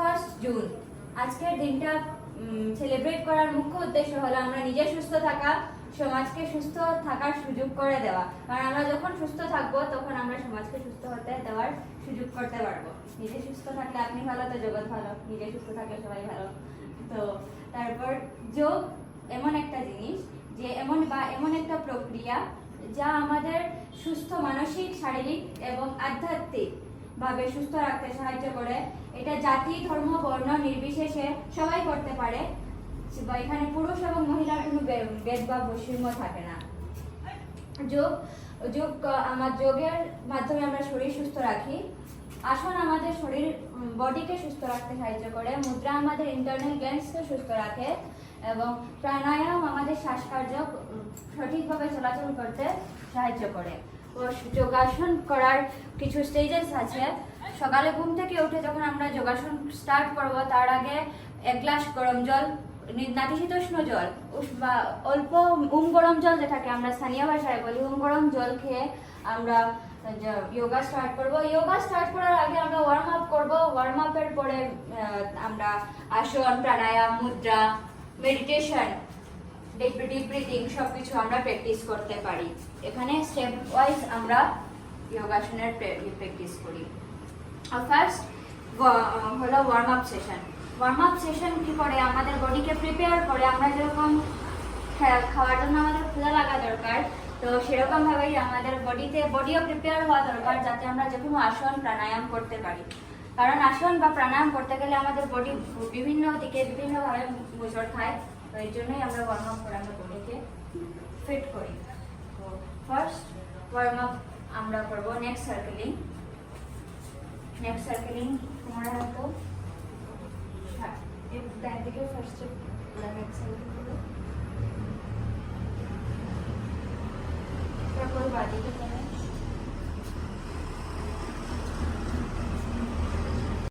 21 June. আজকের দিনটা celebrate করার মুখ্য উদ্দেশ্য হলো আমরা নিজে সুস্থ থাকা, সমাজকে সুস্থ থাকার সুযোগ করে দেওয়া। কারণ আমরা যখন সুস্থ থাকবো তখন আমরা সমাজকে সুস্থ হতে দেওয়ার সুযোগ করতে পারবো। নিজে সুস্থ থাকলে আপনি ভালো তো জগৎ ভালো, নিজে সুস্থ থাকলে সবাই ভালো। তো তারপর যোগ এমন একটা জিনিস যে এমন একটা প্রক্রিয়া যা আমাদের সুস্থ মানসিক, শারীরিক এবং আধ্যাত্মিক ভাবে সুস্থ রাখতে সাহায্য করে। এটা জাতি, ধর্ম, বর্ণ নির্বিশেষে সবাই করতে পারে। এখানে পুরুষ এবং মহিলার কোনো ভেদভাব বৈষম্য থাকে না। যোগের মাধ্যমে আমরা শরীর সুস্থ রাখি। আসন আমাদের শরীর বডিকে সুস্থ রাখতে সাহায্য করে। মুদ্রা আমাদের ইন্টারনাল গ্ল্যান্ডসকে সুস্থ রাখে এবং প্রাণায়াম আমাদের শ্বাসকার্য সঠিকভাবে চলাচল করতে সাহায্য করে। যোগাসন করার কিছু স্টেজেস আছে। সকালে ঘুম থেকে উঠে যখন আমরা যোগাসন স্টার্ট করব তার আগে 1 গ্লাস গরম জল, নাতিশীতোষ্ণ জল বা অল্প গরম জল, যেটাকে আমরা স্থানীয় ভাষায় বলি গরম জল খেয়ে আমরা যোগা স্টার্ট করব। যোগা স্টার্ট করার আগে আমরা ওয়ার্ম আপ করব। ওয়ার্ম আপের পরে আমরা আসন, প্রাণায়াম, মুদ্রা, মেডিটেশন, ডিপ ব্রিথিং সবকিছু আমরা প্র্যাকটিস করতে পারি। এখানে স্টেপ ওয়াইজ আমরা যোগাসনের প্র্যাকটিস করি। ফার্স্ট হলো warm up session. Warm up session কি করে, আমাদের বডিকে প্রিপেয়ার করে। আমরা যেরকম খাওয়ার জন্য আমাদের ক্ষুধা লাগা দরকার, তো সেরকম ভাবেই আমাদের বডিও প্রিপেয়ার হওয়া দরকার, যাতে আমরা যে কোনো আসন, প্রাণায়াম করতে পারি। কারণ আসন বা প্রাণায়াম করতে গেলে আমাদের বডি বিভিন্ন দিকে বিভিন্নভাবে মোচড় খায়। তো এই জন্যই আমরা ওয়ার্ম আপ করে আমরা বডিকে ফিট করি। তো ফার্স্ট ওয়ার্ম আপ আমরা করব নেক সার্কেলিং। নেক সার্কেলিং তোমরা রাখো। ডান দিকে ফার্স্ট নেক সার্কেল করো, তারপর বাঁ দিকে করো।